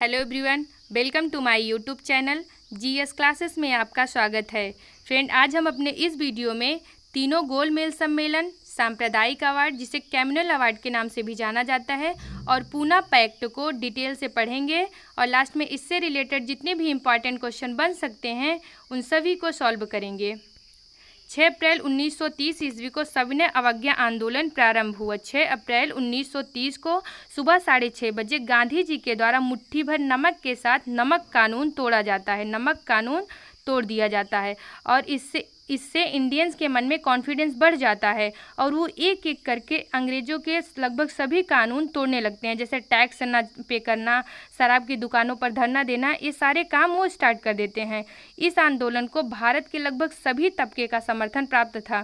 Hello everyone, welcome to my YouTube channel GS classes में आपका स्वागत है। फ्रेंड, आज हम अपने इस वीडियो में तीनों गोलमेज सम्मेलन, सांप्रदायिक अवार्ड जिसे कम्युनल अवार्ड के नाम से भी जाना जाता है, और पूना पैक्ट को डिटेल से पढ़ेंगे और लास्ट में इससे रिलेटेड जितने भी इम्पॉर्टेंट क्वेश्चन बन सकते हैं उन सभी को सॉल्व करेंगे। 6 अप्रैल 1930 ईस्वी को सविनय अवज्ञा आंदोलन प्रारंभ हुआ। 6 अप्रैल 1930 को सुबह 6:30 बजे गांधी जी के द्वारा मुट्ठी भर नमक के साथ नमक कानून तोड़ा जाता है, नमक कानून तोड़ दिया जाता है और इससे इंडियंस के मन में कॉन्फिडेंस बढ़ जाता है और वो एक एक करके अंग्रेज़ों के लगभग सभी कानून तोड़ने लगते हैं, जैसे टैक्स ना पे करना, शराब की दुकानों पर धरना देना, ये सारे काम वो स्टार्ट कर देते हैं। इस आंदोलन को भारत के लगभग सभी तबके का समर्थन प्राप्त था,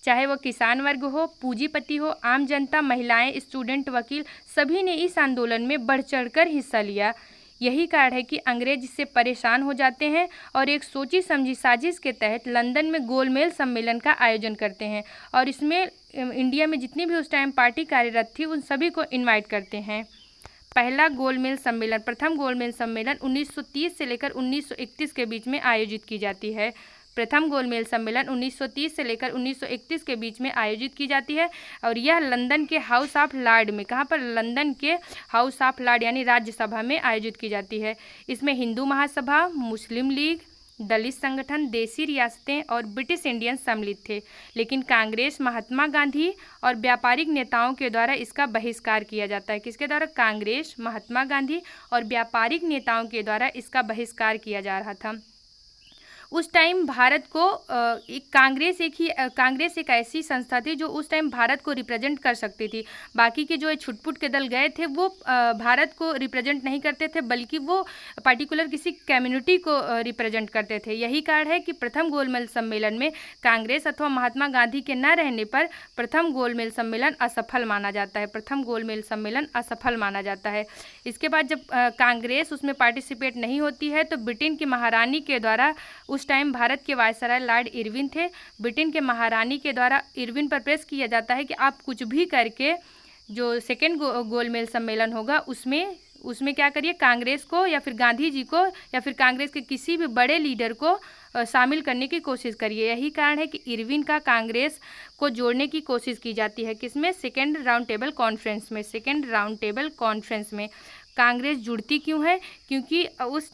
चाहे वो किसान वर्ग हो, पूंजीपति हो, आम जनता, महिलाएं, स्टूडेंट, वकील, सभी ने इस आंदोलन में बढ़ चढ़कर हिस्सा लिया। यही कारण है कि अंग्रेज इससे परेशान हो जाते हैं और एक सोची समझी साजिश के तहत लंदन में गोलमेज सम्मेलन का आयोजन करते हैं और इसमें इंडिया में जितनी भी उस टाइम पार्टी कार्यरत थी उन सभी को इनवाइट करते हैं। पहला गोलमेज सम्मेलन, प्रथम गोलमेज सम्मेलन 1930 से लेकर 1931 के बीच में आयोजित की जाती है। प्रथम गोलमेज सम्मेलन 1930 से लेकर 1931 के बीच में आयोजित की जाती है और यह लंदन के हाउस ऑफ लॉर्ड में, कहाँ पर? लंदन के हाउस ऑफ लॉर्ड यानी राज्यसभा में आयोजित की जाती है। इसमें हिंदू महासभा, मुस्लिम लीग, दलित संगठन, देसी रियासतें और ब्रिटिश इंडियन सम्मिलित थे, लेकिन कांग्रेस, महात्मा गांधी और व्यापारिक नेताओं के द्वारा इसका बहिष्कार किया जाता है। किसके द्वारा? कांग्रेस, महात्मा गांधी और व्यापारिक नेताओं के द्वारा इसका बहिष्कार किया जा रहा था। उस टाइम भारत को कांग्रेस एक ऐसी संस्था थी जो उस टाइम भारत को रिप्रेजेंट कर सकती थी। बाकी के जो छुटपुट के दल गए थे वो भारत को रिप्रेजेंट नहीं करते थे, बल्कि वो पर्टिकुलर किसी कम्युनिटी को रिप्रेजेंट करते थे। यही कारण है कि प्रथम गोलमेज सम्मेलन में कांग्रेस अथवा महात्मा गांधी के न रहने पर प्रथम गोलमेज सम्मेलन असफल माना जाता है। प्रथम गोलमेज सम्मेलन असफल माना जाता है। इसके बाद जब कांग्रेस उसमें पार्टिसिपेट नहीं होती है तो ब्रिटेन की महारानी के द्वारा, उस टाइम भारत के वायसराय लॉर्ड इरविन थे, ब्रिटेन के महारानी के द्वारा इरविन पर प्रेस किया जाता है कि आप कुछ भी करके जो सेकेंड गोलमेज सम्मेलन होगा उसमें क्या करिए, कांग्रेस को या फिर गांधी जी को या फिर कांग्रेस के किसी भी बड़े लीडर को शामिल करने की कोशिश करिए। यही कारण है कि इरविन का कांग्रेस को जोड़ने की कोशिश की जाती है। किसमें? सेकेंड राउंड टेबल कॉन्फ्रेंस में। सेकेंड राउंड टेबल कॉन्फ्रेंस में कांग्रेस जुड़ती क्यों है? क्योंकि उस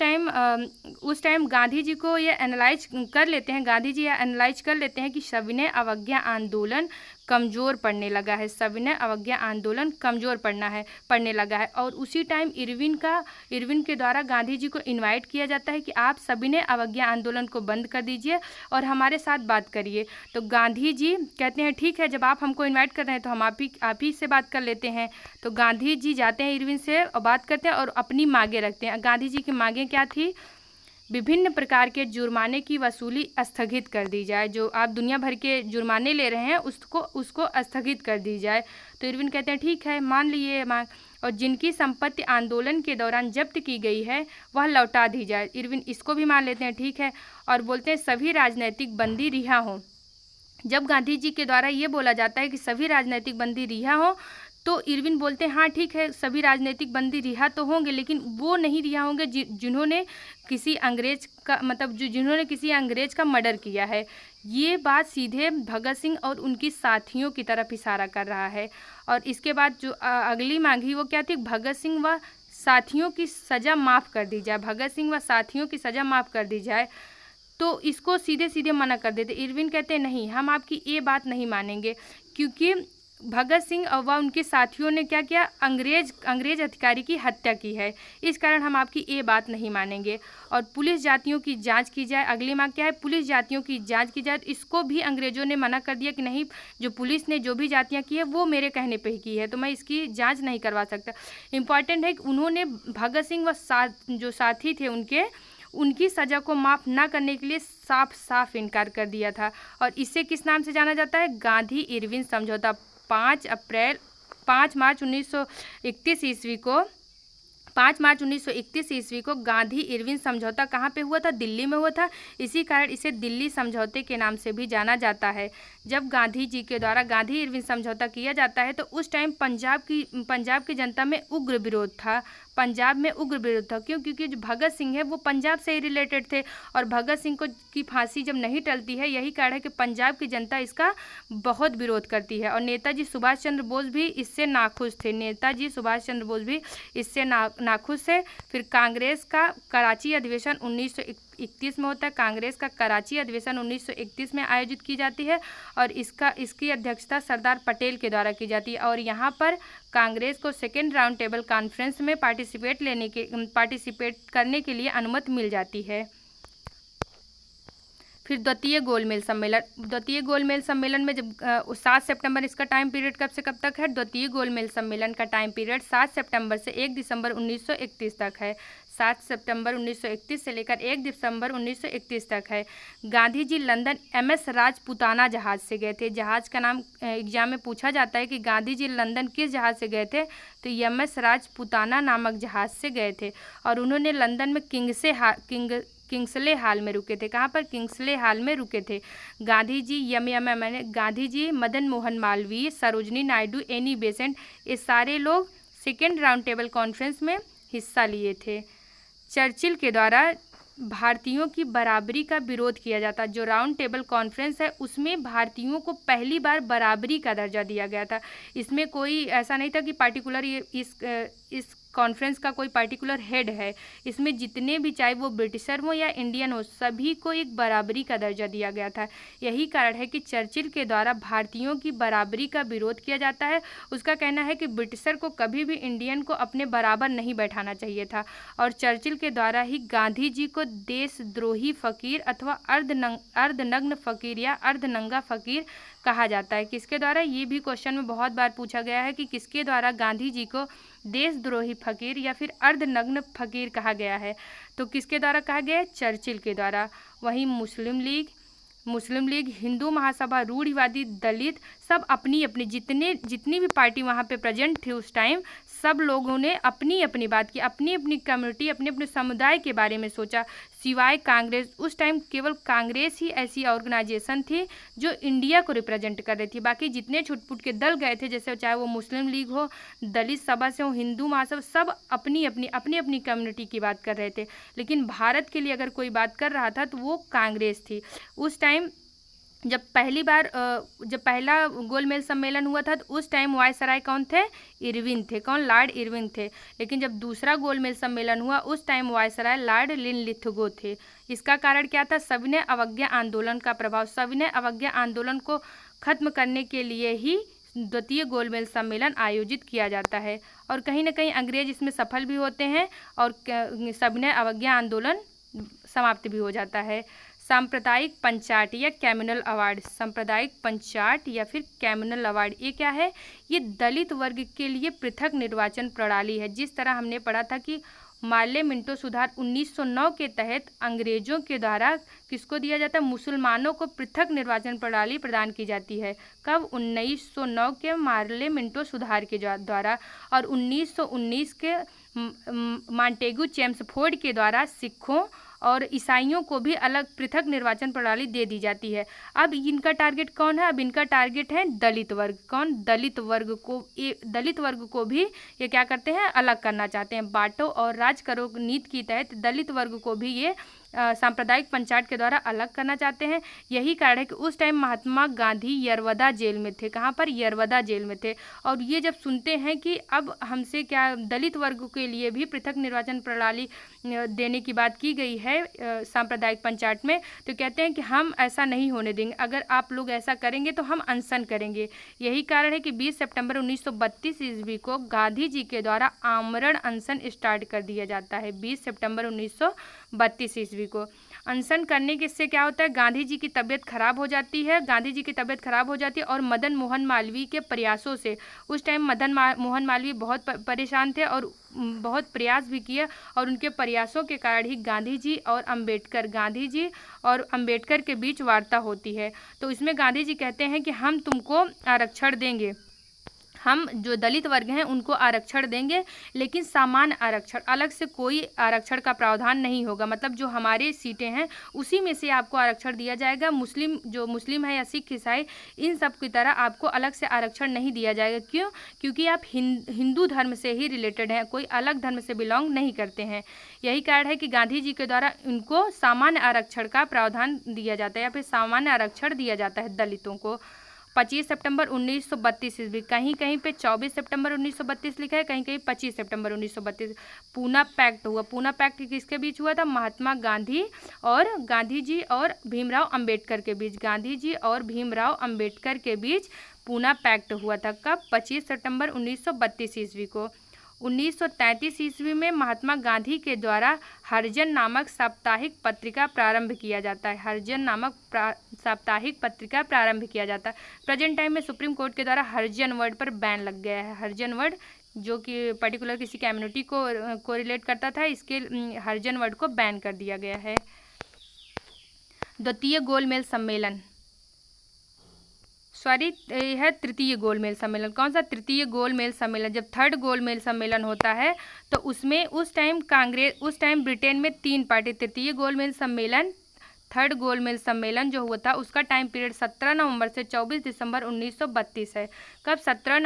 टाइम गांधी जी को ये एनालाइज कर लेते हैं, गांधी जी यह एनालाइज कर लेते हैं कि सविनय अवज्ञा आंदोलन कमज़ोर पड़ने लगा है, सविनय अवज्ञा आंदोलन कमज़ोर पड़ने लगा है। और उसी टाइम इरविन के द्वारा गांधी जी को इनवाइट किया जाता है कि आप सविनय अवज्ञा आंदोलन को बंद कर दीजिए और हमारे साथ बात करिए। तो गांधी जी कहते हैं ठीक है, जब आप हमको इनवाइट कर रहे हैं तो हम आप ही से बात कर लेते हैं। तो गांधी जी जाते हैं इरविन से और बात करते हैं और अपनी मांगें रखते हैं। गांधी जी की मांगें क्या थी? विभिन्न प्रकार के जुर्माने की वसूली स्थगित कर दी जाए। जो आप दुनिया भर के जुर्माने ले रहे हैं उसको स्थगित कर दी जाए। तो इरविन कहते हैं ठीक है, मान लिए मांग, और जिनकी संपत्ति आंदोलन के दौरान जब्त की गई है वह लौटा दी जाए। इरविन इसको भी मान लेते हैं ठीक है, और बोलते हैं सभी राजनैतिक बंदी रिहा हों। जब गांधी जी के द्वारा ये बोला जाता है कि सभी राजनैतिक बंदी रिहा हों तो इरविन बोलते हैं हाँ ठीक है, सभी राजनीतिक बंदी रिहा तो होंगे, लेकिन वो नहीं रिहा होंगे जिन्होंने किसी अंग्रेज का मर्डर किया है। ये बात सीधे भगत सिंह और उनकी साथियों की तरफ इशारा कर रहा है। और इसके बाद जो अगली मांगी वो क्या थी? भगत सिंह व साथियों की सज़ा माफ़ कर दी जाए। भगत सिंह व साथियों की सज़ा माफ़ कर दी जाए। तो इसको सीधे सीधे मना कर देते। इरविन कहते हैं नहीं, हम आपकी ये बात नहीं मानेंगे, क्योंकि भगत सिंह व उनके साथियों ने क्या किया? अंग्रेज अधिकारी की हत्या की है, इस कारण हम आपकी ये बात नहीं मानेंगे। और पुलिस जातियों की जांच की जाए। अगली मांग क्या है? पुलिस जातियों की जांच की जाए। इसको भी अंग्रेजों ने मना कर दिया कि नहीं, जो पुलिस ने जो भी जातियां की है वो मेरे कहने पे ही की है, तो मैं इसकी जांच नहीं करवा सकता। इम्पॉर्टेंट है कि उन्होंने भगत सिंह व जो साथी थे उनकी सज़ा को माफ़ ना करने के लिए साफ साफ इनकार कर दिया था। और इसे किस नाम से जाना जाता है? गांधी इरविन समझौता। 5 मार्च 1931 ईस्वी को गांधी इरविन समझौता कहाँ पे हुआ था? दिल्ली में हुआ था। इसी कारण इसे दिल्ली समझौते के नाम से भी जाना जाता है। जब गांधी जी के द्वारा गांधी इरविन समझौता किया जाता है तो उस टाइम पंजाब की जनता में उग्र विरोध था। पंजाब में उग्र विरोध था। क्यों? क्योंकि जो भगत सिंह है वो पंजाब से ही रिलेटेड थे और भगत सिंह को की फांसी जब नहीं टलती है, यही कारण है कि पंजाब की जनता इसका बहुत विरोध करती है। और नेताजी सुभाष चंद्र बोस भी इससे नाखुश थे। नेताजी सुभाष चंद्र बोस भी इससे नाखुश है। फिर कांग्रेस का कराची अधिवेशन 1931 में होता है। कांग्रेस का कराची अधिवेशन 1931 में आयोजित की जाती है और इसकी अध्यक्षता सरदार पटेल के द्वारा की जाती है। और यहाँ पर कांग्रेस को सेकेंड राउंड टेबल कॉन्फ्रेंस में पार्टिसिपेट करने के लिए अनुमति मिल जाती है। फिर द्वितीय गोलमेज सम्मेलन में जब 7 सितंबर, इसका टाइम पीरियड कब से कब तक है? द्वितीय गोलमेज सम्मेलन का टाइम पीरियड 7 सितंबर से 1 दिसंबर 1931 तक है। 7 सितंबर 1931 से लेकर 1 दिसंबर 1931 तक है। गांधी जी लंदन MS राजपूताना जहाज़ से गए थे। जहाज़ का नाम एग्जाम में पूछा जाता है कि गांधी जी लंदन किस जहाज़ से गए थे, तो MS राजपूताना नामक जहाज़ से गए थे। और उन्होंने लंदन में किंग्सले हाल में रुके थे। कहाँ पर? किंग्सले हाल में रुके थे। गांधी जी, मदन मोहन मालवीय, सरोजनी नायडू, एनी बेसेंट, ये सारे लोग सेकेंड राउंड टेबल कॉन्फ्रेंस में हिस्सा लिए थे। चर्चिल के द्वारा भारतीयों की बराबरी का विरोध किया जाता। जो राउंड टेबल कॉन्फ्रेंस है उसमें भारतीयों को पहली बार बराबरी का दर्जा दिया गया था। इसमें कोई ऐसा नहीं था कि पार्टिकुलर इस कॉन्फ्रेंस का कोई पार्टिकुलर हेड है। इसमें जितने भी, चाहे वो ब्रिटिशर हो या इंडियन हो, सभी को एक बराबरी का दर्जा दिया गया था। यही कारण है कि चर्चिल के द्वारा भारतीयों की बराबरी का विरोध किया जाता है। उसका कहना है कि ब्रिटिशर को कभी भी इंडियन को अपने बराबर नहीं बैठाना चाहिए था। और चर्चिल के द्वारा ही गांधी जी को देशद्रोही फकीर अथवा अर्धनग्न फकीर या अर्धनंगा फकीर कहा जाता है। किसके द्वारा? ये भी क्वेश्चन में बहुत बार पूछा गया है कि किसके द्वारा गांधी जी को देशद्रोही फकीर या फिर अर्धनग्न फकीर कहा गया है। तो किसके द्वारा कहा गया है? चर्चिल के द्वारा। वहीं मुस्लिम लीग, हिंदू महासभा, रूढ़िवादी, दलित, सब अपनी अपनी जितनी भी पार्टी वहाँ पे प्रेजेंट थी उस टाइम, सब लोगों ने अपनी अपनी बात की, अपनी अपनी कम्युनिटी, अपने अपने समुदाय के बारे में सोचा, सिवाय कांग्रेस। उस टाइम केवल कांग्रेस ही ऐसी ऑर्गेनाइजेशन थी जो इंडिया को रिप्रेजेंट कर रही थी। बाकी जितने छुटपुट के दल गए थे, जैसे चाहे वो मुस्लिम लीग हो, दलित सभा से हो, हिंदू महासभा, सब अपनी अपनी कम्युनिटी की बात कर रहे थे। लेकिन भारत के लिए अगर कोई बात कर रहा था तो वो कांग्रेस थी। उस टाइम जब पहला गोलमेज सम्मेलन हुआ था तो उस टाइम वायसराय कौन थे? इरविन थे। कौन? लॉर्ड इरविन थे। लेकिन जब दूसरा गोलमेज सम्मेलन हुआ उस टाइम वायसराय लॉर्ड लिनलिथगो थे। इसका कारण क्या था? सविनय अवज्ञा आंदोलन का प्रभाव। सविनय अवज्ञा आंदोलन को खत्म करने के लिए ही द्वितीय गोलमेज सम्मेलन आयोजित किया जाता है। और कहीं ना कहीं अंग्रेज इसमें सफल भी होते हैं और सविनय अवज्ञा आंदोलन समाप्त भी हो जाता है। सांप्रदायिक पंचाट या कम्युनल अवार्ड, सांप्रदायिक पंचाट या फिर कम्युनल अवार्ड, ये क्या है? ये दलित वर्ग के लिए पृथक निर्वाचन प्रणाली है। जिस तरह हमने पढ़ा था कि मार्ले मिंटो सुधार 1909 के तहत अंग्रेजों के द्वारा किसको दिया जाता है? मुसलमानों को पृथक निर्वाचन प्रणाली प्रदान की जाती है। कब? 1909 के मार्ले मिंटो सुधार के द्वारा। और 1919 के मॉन्टेगू चेम्सफोर्ड के द्वारा सिखों और ईसाइयों को भी अलग पृथक निर्वाचन प्रणाली दे दी जाती है। अब इनका टारगेट कौन है? अब इनका टारगेट है दलित वर्ग। कौन? दलित वर्ग को भी ये क्या करते हैं? अलग करना चाहते हैं। बांटो और राज करो नीति के तहत दलित वर्ग को भी ये सांप्रदायिक पंचायत के द्वारा अलग करना चाहते हैं। यही कारण है कि उस टाइम महात्मा गांधी यरवदा जेल में थे। कहाँ पर? यरवदा जेल में थे। और ये जब सुनते हैं कि अब हमसे क्या दलित वर्ग के लिए भी पृथक निर्वाचन प्रणाली देने की बात की गई है सांप्रदायिक पंचायत में, तो कहते हैं कि हम ऐसा नहीं होने देंगे। अगर आप लोग ऐसा करेंगे तो हम अनशन करेंगे। यही कारण है कि 20 सितंबर 1932 ईस्वी को गांधी जी के द्वारा आमरण अनशन स्टार्ट कर दिया जाता है। 20 सितंबर 1932 ईस्वी को अनशन करने के से क्या होता है? गांधी जी की तबीयत खराब हो जाती है। और मदन मोहन मालवीय के प्रयासों से, उस टाइम मदन मोहन मालवीय बहुत परेशान थे और बहुत प्रयास भी किए और उनके प्रयासों के कारण ही गांधी जी और अंबेडकर के बीच वार्ता होती है। तो इसमें गांधी जी कहते हैं कि हम तुमको आरक्षण देंगे, हम जो दलित वर्ग हैं उनको आरक्षण देंगे, लेकिन सामान्य आरक्षण, अलग से कोई आरक्षण का प्रावधान नहीं होगा। मतलब जो हमारे सीटें हैं उसी में से आपको आरक्षण दिया जाएगा। मुस्लिम है या सिख ईसाई, इन सब की तरह आपको अलग से आरक्षण नहीं दिया जाएगा। क्यों? क्योंकि आप हिंदू धर्म से ही रिलेटेड हैं, कोई अलग धर्म से बिलोंग नहीं करते हैं। यही कारण है कि गांधी जी के द्वारा इनको सामान्य आरक्षण का प्रावधान दिया जाता है या फिर सामान्य आरक्षण दिया जाता है दलितों को। 25 सितंबर 1932 ईस्वी, कहीं कहीं पे 24 सितंबर 1932 लिखा है, कहीं कहीं 25 सितंबर 1932। पूना पैक्ट हुआ। पूना पैक्ट किसके बीच हुआ था? महात्मा गांधी जी और भीमराव अंबेडकर के बीच। गांधी जी और भीमराव अंबेडकर के बीच पूना पैक्ट हुआ था। कब? 25 सितंबर 1932 ईस्वी को। 1933 ईस्वी में महात्मा गांधी के द्वारा हरिजन नामक साप्ताहिक पत्रिका प्रारंभ किया जाता है। हरिजन नामक साप्ताहिक पत्रिका प्रारंभ किया जाता है। प्रेजेंट टाइम में सुप्रीम कोर्ट के द्वारा हरिजन वर्ड पर बैन लग गया है। हरिजन वर्ड जो कि पर्टिकुलर किसी कम्युनिटी को रिलेट करता था, इसके हरिजन वर्ड को बैन कर दिया गया है। द्वितीय गोलमेज सम्मेलन, यह तृतीय गोलमेज सम्मेलन। कौन सा? तृतीय गोलमेज सम्मेलन। जब थर्ड गोलमेज सम्मेलन होता है तो उसमें उस टाइम ब्रिटेन में 3 पार्टी। तृतीय गोलमेज सम्मेलन, थर्ड गोलमेज सम्मेलन जो हुआ था उसका टाइम पीरियड 17 नवंबर से 24 दिसंबर 1932 है। कब? 17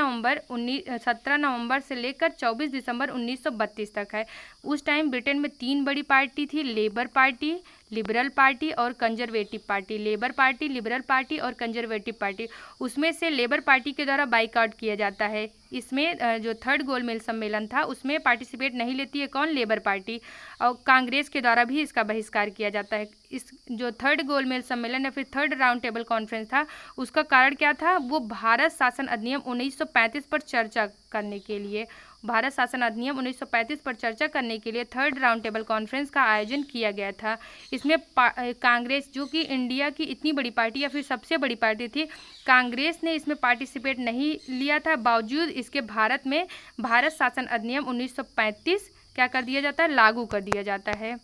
नवंबर से लेकर 24 दिसंबर 1932 तक है। उस टाइम ब्रिटेन में 3 बड़ी पार्टी थी, लेबर पार्टी, लिबरल पार्टी और conservative party. Labour party, liberal party और कंजर्वेटिव पार्टी। उसमें से लेबर पार्टी के द्वारा बाइकआउट किया जाता है। इसमें जो थर्ड गोलमेज सम्मेलन था उसमें पार्टिसिपेट नहीं लेती है। कौन? Labour party. और कांग्रेस के द्वारा भी इसका बहिष्कार किया जाता है। इस जो थर्ड गोलमेज सम्मेलन या फिर थर्ड राउंड टेबल कॉन्फ्रेंस था उसका कारण क्या था? वो भारत शासन अधिनियम 1935 पर चर्चा करने के लिए, भारत शासन अधिनियम 1935 पर चर्चा करने के लिए थर्ड राउंड टेबल कॉन्फ्रेंस का आयोजन किया गया था। इसमें कांग्रेस, जो कि इंडिया की इतनी बड़ी पार्टी या फिर सबसे बड़ी पार्टी थी, कांग्रेस ने इसमें पार्टिसिपेट नहीं लिया था। बावजूद इसके भारत में भारत शासन अधिनियम 1935 क्या कर दिया जाता है? लागू कर दिया जाता है।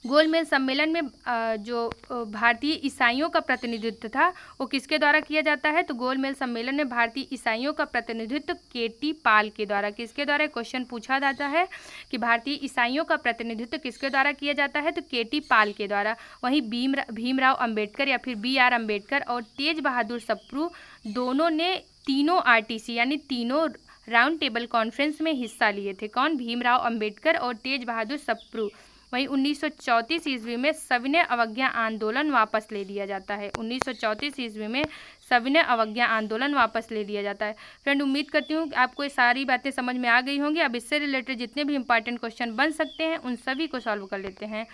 गोलमेज सम्मेलन में जो भारतीय ईसाइयों का प्रतिनिधित्व था वो किसके द्वारा किया जाता है? तो गोलमेज सम्मेलन में भारतीय ईसाइयों का प्रतिनिधित्व केटी पाल के द्वारा। किसके द्वारा? क्वेश्चन पूछा जाता है कि भारतीय ईसाइयों का प्रतिनिधित्व किसके द्वारा किया जाता है? तो केटी पाल के द्वारा। वहीं भीमराव अंबेडकर या फिर BR अम्बेडकर और तेज बहादुर सप्रू दोनों ने तीनों RTC यानी तीनों राउंड टेबल कॉन्फ्रेंस में हिस्सा लिए थे। कौन? भीमराव अंबेडकर और तेज बहादुर सप्रू। वहीं 1934 ईस्वी में सविनय अवज्ञा आंदोलन वापस ले लिया जाता है। 1934 ईस्वी में सविनय अवज्ञा आंदोलन वापस ले लिया जाता है। फ्रेंड, उम्मीद करती हूँ कि आपको ये सारी बातें समझ में आ गई होंगी। अब इससे रिलेटेड जितने भी इंपॉर्टेंट क्वेश्चन बन सकते हैं उन सभी को सॉल्व कर लेते हैं।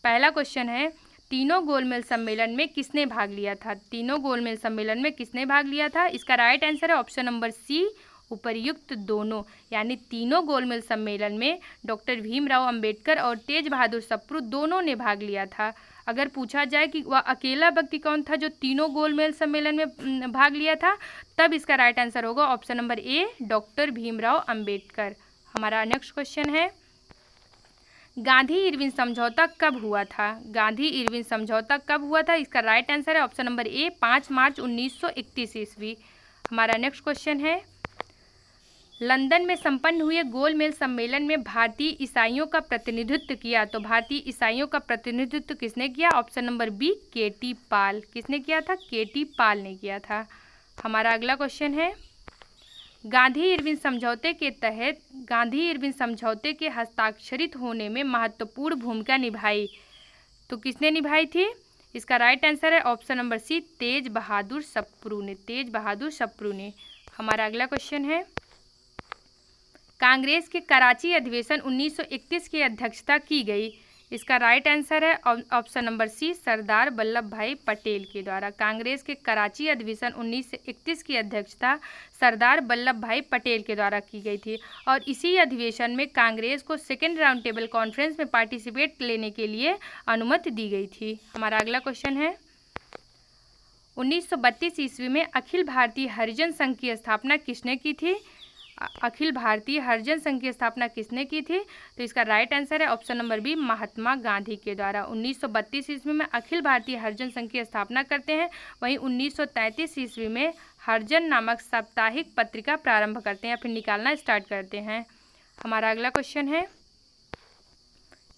पहला क्वेश्चन है, तीनों गोलमेज सम्मेलन में किसने भाग लिया था? तीनों गोलमेज सम्मेलन में किसने भाग लिया था? इसका राइट आंसर है ऑप्शन नंबर C, उपर्युक्त दोनों। यानी तीनों गोलमेज सम्मेलन में डॉक्टर भीमराव अंबेडकर और तेज बहादुर सप्रू दोनों ने भाग लिया था। अगर पूछा जाए कि वह अकेला व्यक्ति कौन था जो तीनों गोलमेज सम्मेलन में भाग लिया था, तब इसका राइट आंसर होगा option number A, doctor Bhimrao Ambedkar. हमारा नेक्स्ट क्वेश्चन है, गांधी इरविन समझौता कब हुआ था? गांधी इरविन समझौता कब हुआ था? इसका राइट आंसर है ऑप्शन नंबर A, 5 मार्च 1931 ईस्वी। हमारा नेक्स्ट क्वेश्चन है, लंदन में संपन्न हुए गोलमेज सम्मेलन में भारतीय ईसाइयों का प्रतिनिधित्व किया। तो भारतीय ईसाइयों का प्रतिनिधित्व किसने किया? ऑप्शन नंबर B, केटी पाल। किसने किया था? केटी पाल ने किया था। हमारा अगला क्वेश्चन है, गांधी इरविन समझौते के तहत गांधी इरविन समझौते के हस्ताक्षरित होने में महत्वपूर्ण भूमिका निभाई। तो किसने निभाई थी? इसका राइट आंसर है ऑप्शन नंबर C, तेज बहादुर सप्रू ने। तेज बहादुर सप्रू ने। हमारा अगला क्वेश्चन है, कांग्रेस के कराची अधिवेशन 1931 की अध्यक्षता की गई। इसका राइट आंसर है option number C, Sardar Vallabh भाई पटेल के द्वारा। कांग्रेस के कराची अधिवेशन 1931 की अध्यक्षता सरदार वल्लभ भाई पटेल के द्वारा की गई थी। और इसी अधिवेशन में कांग्रेस को सेकेंड राउंड टेबल कॉन्फ्रेंस में पार्टिसिपेट लेने के लिए अनुमति दी गई थी। हमारा अगला क्वेश्चन है, 1932 ईस्वी में अखिल भारतीय हरिजन संघ की स्थापना किसने की थी? अखिल भारतीय हरिजन संघ की स्थापना किसने की थी? तो इसका राइट आंसर है option number B, Mahatma Gandhi के द्वारा। 1932 ईस्वी में अखिल भारतीय हरिजन संघ की स्थापना करते हैं। वहीं 1933 ईस्वी में हरिजन नामक साप्ताहिक पत्रिका प्रारंभ करते हैं या फिर निकालना स्टार्ट करते हैं। हमारा अगला क्वेश्चन है,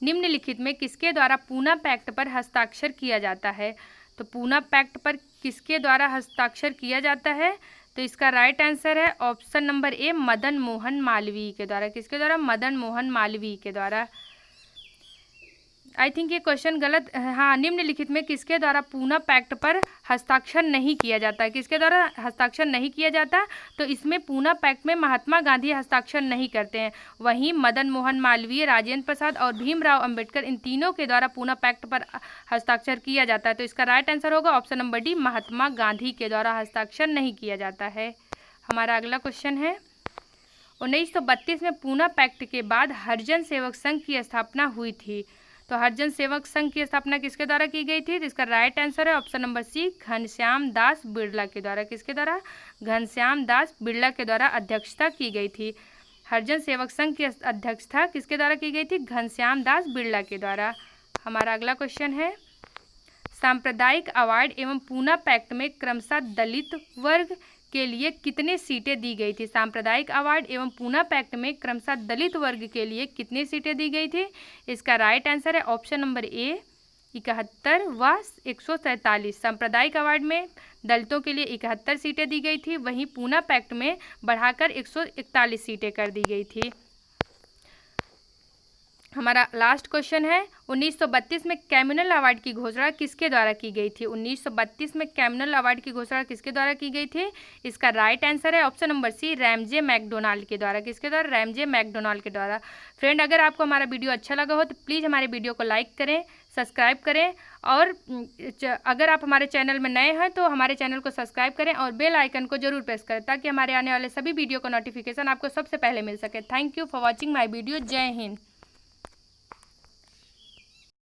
निम्नलिखित में किसके द्वारा पूना पैक्ट पर हस्ताक्षर किया जाता है? तो पूना पैक्ट पर किसके द्वारा हस्ताक्षर किया जाता है? तो इसका राइट आंसर है option number A, Madan Mohan Malviya के द्वारा। किसके द्वारा? मदन मोहन मालवीय के द्वारा। आई थिंक ये क्वेश्चन गलत, हाँ, निम्नलिखित में किसके द्वारा पूना पैक्ट पर हस्ताक्षर नहीं किया जाता है? किसके द्वारा हस्ताक्षर नहीं किया जाता? तो इसमें पूना पैक्ट में महात्मा गांधी हस्ताक्षर नहीं करते हैं। वहीं मदन मोहन मालवीय, राजेंद्र प्रसाद और भीमराव अंबेडकर, इन तीनों के द्वारा पूना पैक्ट पर हस्ताक्षर किया जाता है। तो इसका राइट आंसर होगा option number D, Mahatma Gandhi के द्वारा हस्ताक्षर नहीं किया जाता है। हमारा अगला क्वेश्चन है, 1932 में पूना पैक्ट के बाद हरिजन सेवक संघ की स्थापना हुई थी। तो हरिजन सेवक संघ की स्थापना किसके द्वारा की गई थी? तो इसका राइट आंसर है ऑप्शन नंबर सी, घनश्याम दास बिरला के द्वारा। किसके द्वारा? घनश्याम दास बिरला के द्वारा अध्यक्षता की गई थी। हरिजन सेवक संघ की अध्यक्षता किसके द्वारा की गई थी? घनश्याम दास बिरला के द्वारा। हमारा अगला क्वेश्चन है, सांप्रदायिक अवार्ड एवं पूना पैक्ट में क्रमशः दलित वर्ग के लिए कितने सीटें दी गई थी? सांप्रदायिक अवार्ड एवं पूना पैक्ट में क्रमशः दलित वर्ग के लिए कितनी सीटें दी गई थी? इसका राइट आंसर है ऑप्शन नंबर ए, 71 व 147। सांप्रदायिक अवार्ड में दलितों के लिए 71 सीटें दी गई थी, वहीं पूना पैक्ट में बढ़ाकर 141 सीटें कर दी गई थी। हमारा लास्ट क्वेश्चन है, 1932 में कैम्यूनल अवार्ड की घोषणा किसके द्वारा की गई थी? 1932 में कैम्यूनल अवार्ड की घोषणा किसके द्वारा की गई थी? इसका राइट आंसर है option number C, Ramsay MacDonald के द्वारा। किसके द्वारा? रैमजे मैकडोनाल्ड के द्वारा। फ्रेंड, अगर आपको हमारा वीडियो अच्छा लगा हो तो प्लीज़ हमारे वीडियो को लाइक करें, सब्सक्राइब करें, और अगर आप हमारे चैनल में नए हैं तो हमारे चैनल को सब्सक्राइब करें और बेल आइकन को जरूर प्रेस करें ताकि हमारे आने वाले सभी वीडियो का नोटिफिकेशन आपको सबसे पहले मिल सके। Thank you for watching my video. जय हिंद।